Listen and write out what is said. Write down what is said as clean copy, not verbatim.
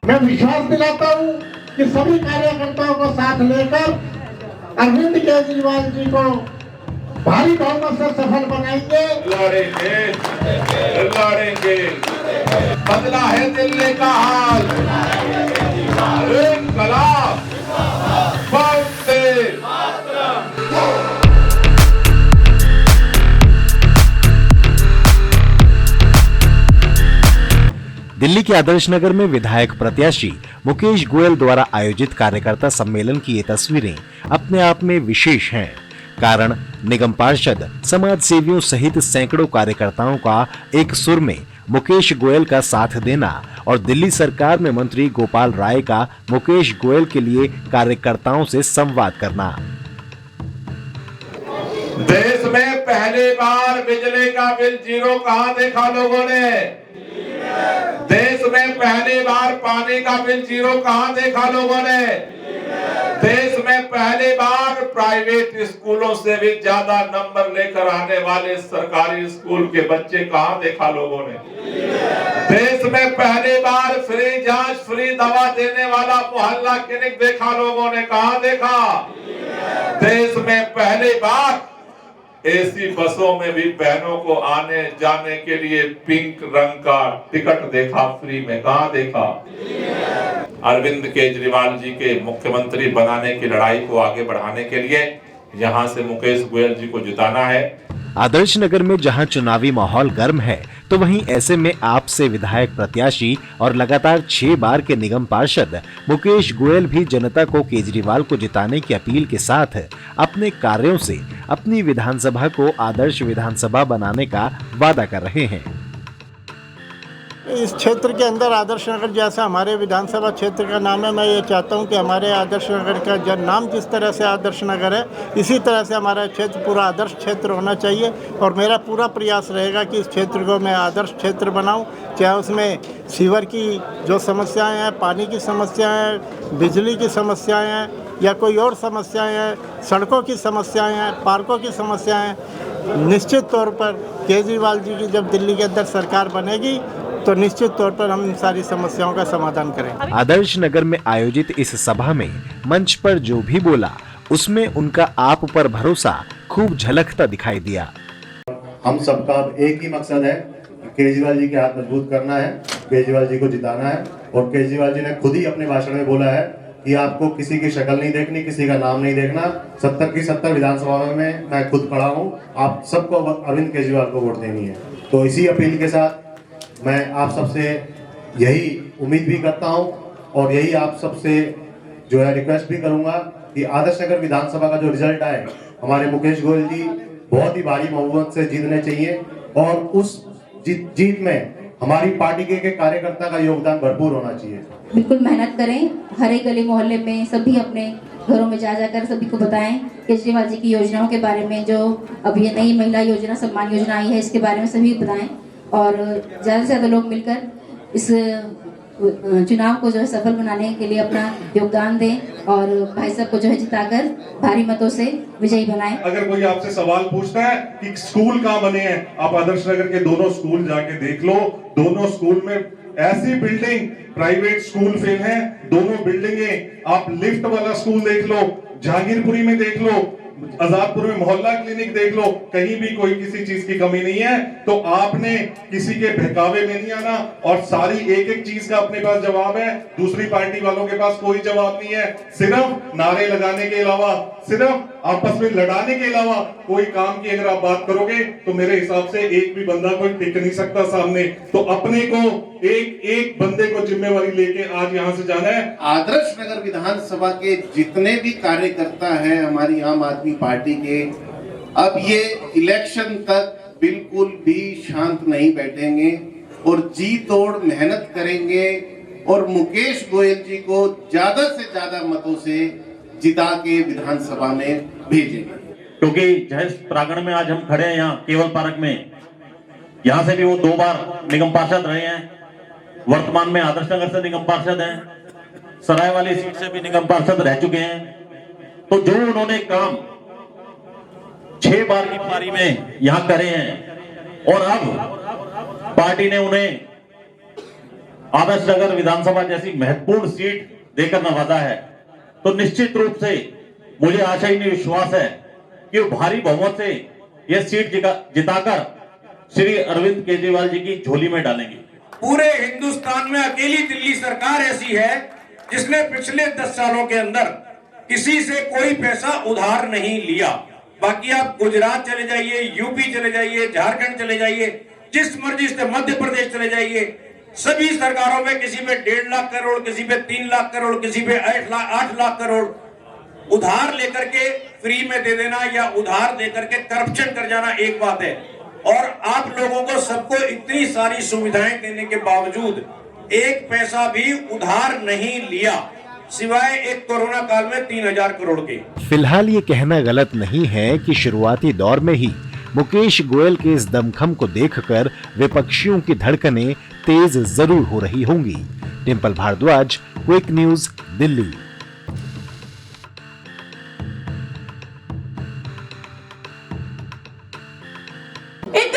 मैं विश्वास दिलाता हूं कि सभी कार्यकर्ताओं को साथ लेकर अरविंद केजरीवाल जी को भारी बहुमत से सफल बनाएंगे। लड़ेंगे, लड़ेंगे। बदला है दिल्ली का हाल। इंकलाब, वंदे मातरम। दिल्ली के आदर्श नगर में विधायक प्रत्याशी मुकेश गोयल द्वारा आयोजित कार्यकर्ता सम्मेलन की ये तस्वीरें अपने आप में विशेष हैं। कारण निगम पार्षद, समाज सेवियों सहित सैकड़ों कार्यकर्ताओं का एक सुर में मुकेश गोयल का साथ देना और दिल्ली सरकार में मंत्री गोपाल राय का मुकेश गोयल के लिए कार्यकर्ताओं से संवाद करना। देश में पहली बार बिजली का बिल जीरो कहां देखा लोगों ने? देश में पहली बार पानी का बिल जीरो कहां देखा लोगों ने? देश में पहली बार प्राइवेट स्कूलों से भी ज्यादा नंबर लेकर आने वाले सरकारी स्कूल के बच्चे कहां देखा लोगों ने? देश में पहली बार फ्री जांच, फ्री दवा देने वाला मोहल्ला क्लिनिक देखा लोगों ने? कहां देखा? देश में पहली बार एसी बसों में भी बहनों को आने जाने के लिए पिंक रंग का टिकट देखा फ्री में? कहां देखा? अरविंद केजरीवाल जी के मुख्यमंत्री बनाने की लड़ाई को आगे बढ़ाने के लिए यहां से मुकेश गोयल जी को जिताना है। आदर्श नगर में जहां चुनावी माहौल गर्म है, तो वहीं ऐसे में आपसे विधायक प्रत्याशी और लगातार 6 बार के निगम पार्षद मुकेश गोयल भी जनता को केजरीवाल को जिताने की अपील के साथ अपने कार्यों से अपनी विधानसभा को आदर्श विधानसभा बनाने का वादा कर रहे हैं। इस क्षेत्र के अंदर आदर्श नगर जैसा हमारे विधानसभा क्षेत्र का नाम है, मैं ये चाहता हूं कि हमारे आदर्श नगर का नाम जिस तरह से आदर्श नगर है, इसी तरह से हमारा क्षेत्र पूरा आदर्श क्षेत्र होना चाहिए। और मेरा पूरा प्रयास रहेगा कि इस क्षेत्र को मैं आदर्श क्षेत्र बनाऊं, चाहे उसमें सीवर की जो समस्याएं हैं, पानी की समस्याएं हैं, बिजली की समस्याएं हैं या कोई और समस्याएं हैं, सड़कों की समस्याएं हैं, पार्कों की समस्याएं हैं। निश्चित तौर पर केजरीवाल जी की जब दिल्ली के अंदर सरकार बनेगी तो निश्चित तौर पर हम इन सारी समस्याओं का समाधान करेंगे। आदर्श नगर में आयोजित इस सभा में मंच पर जो भी बोला, उसमें उनका आप पर भरोसा खूब झलकता दिखाई दिया। हम सबका एक ही मकसद है, केजरीवाल जी के हाथ मजबूत करना है, केजरीवाल जी को जिताना है। और केजरीवाल जी ने खुद ही अपने भाषण में बोला है कि आपको किसी की शक्ल नहीं देखनी, किसी का नाम नहीं देखना। 70 की 70 विधानसभा में मैं खुद खड़ा हूँ, आप सबको अरविंद केजरीवाल को वोट देनी है। तो इसी अपील के साथ मैं आप सबसे यही उम्मीद भी करता हूं और यही आप सबसे जो है रिक्वेस्ट भी करूंगा कि आदर्श नगर विधानसभा का जो रिजल्ट आए, हमारे मुकेश गोयल जी बहुत ही भारी बहुमत से जीतने चाहिए और उस जीत में हमारी पार्टी के कार्यकर्ता का योगदान भरपूर होना चाहिए। बिल्कुल मेहनत करें, हर एक गली मोहल्ले में सभी अपने घरों में जा जाकर सभी को बताएं केजरीवाल जी की योजनाओं के बारे में। जो अब ये नई महिला योजना, सम्मान योजना आई है, इसके बारे में सभी बताएं और ज़्यादा से ज़्यादा लोग मिलकर इस चुनाव को जो है सफल बनाने के लिए अपना योगदान दें और भाई साहब को जो है जिताकर भारी मतों से विजयी बनाएं। अगर कोई आपसे सवाल पूछता है कि स्कूल कहाँ बने हैं, आप आदर्श नगर के दोनों स्कूल जाके देख लो। दोनों स्कूल में ऐसी बिल्डिंग, प्राइवेट स्कूल फेल हैं दोनों बिल्डिंगें। आप लिफ्ट वाला स्कूल देख लो, जहांगीरपुरी में देख लो, आजादपुर में मोहल्ला क्लिनिक देख लो, कहीं भी कोई किसी चीज की कमी नहीं है। तो आपने किसी के बहकावे में नहीं आना और सारी एक एक चीज का अपने पास जवाब है, दूसरी पार्टी वालों के पास कोई जवाब नहीं है। सिर्फ नारे लगाने के अलावा, सिर्फ आपस में लड़ाने के अलावा कोई काम की अगर आप बात करोगे तो मेरे हिसाब से एक भी बंदा कोई टिक नहीं सकता सामने। तो अपने को एक एक बंदे को जिम्मेवारी लेके आज यहाँ से जाना है। आदर्श नगर विधानसभा के जितने भी कार्यकर्ता हैं हमारी आम आदमी पार्टी के, अब ये इलेक्शन तक बिल्कुल भी शांत नहीं बैठेंगे और जी तोड़ मेहनत करेंगे और मुकेश गोयल जी को ज्यादा से ज्यादा मतों से जिता के विधानसभा में भेजेंगे। क्योंकि जहेज प्रांगण में आज हम खड़े हैं, यहाँ केवल पार्क में, यहाँ से भी वो 2 बार निगम पार्षद रहे हैं, वर्तमान में आदर्श नगर से निगम पार्षद हैं, सराय वाली सीट से भी निगम पार्षद रह चुके हैं। तो जो उन्होंने काम 6 बार की पारी में यहाँ करे हैं और अब पार्टी ने उन्हें आदर्श नगर विधानसभा जैसी महत्वपूर्ण सीट देकर नवाजा है, तो निश्चित रूप से मुझे आशा ही नहीं विश्वास है कि वो भारी बहुमत से यह सीट जिताकर श्री अरविंद केजरीवाल जी की झोली में डालेंगे। पूरे हिंदुस्तान में अकेली दिल्ली सरकार ऐसी है जिसने पिछले 10 सालों के अंदर किसी से कोई पैसा उधार नहीं लिया। बाकी आप गुजरात चले जाइए, यूपी चले जाइए, झारखंड चले जाइए, जिस मर्जी से मध्य प्रदेश चले जाइए, सभी सरकारों में किसी पे 1.5 लाख करोड़, किसी पे 3 लाख करोड़, किसी पे 8 लाख करोड़ उधार लेकर के फ्री में दे देना या उधार देकर के करप्शन कर जाना एक बात है, और आप लोगों को सबको इतनी सारी सुविधाएं देने के बावजूद एक पैसा भी उधार नहीं लिया, सिवाय एक कोरोना काल में 3000 करोड़ के। फिलहाल ये कहना गलत नहीं है कि शुरुआती दौर में ही मुकेश गोयल के इस दमखम को देखकर विपक्षियों की धड़कनें तेज जरूर हो रही होंगी। Dimple Bhardwaj, quick news, Delhi. एक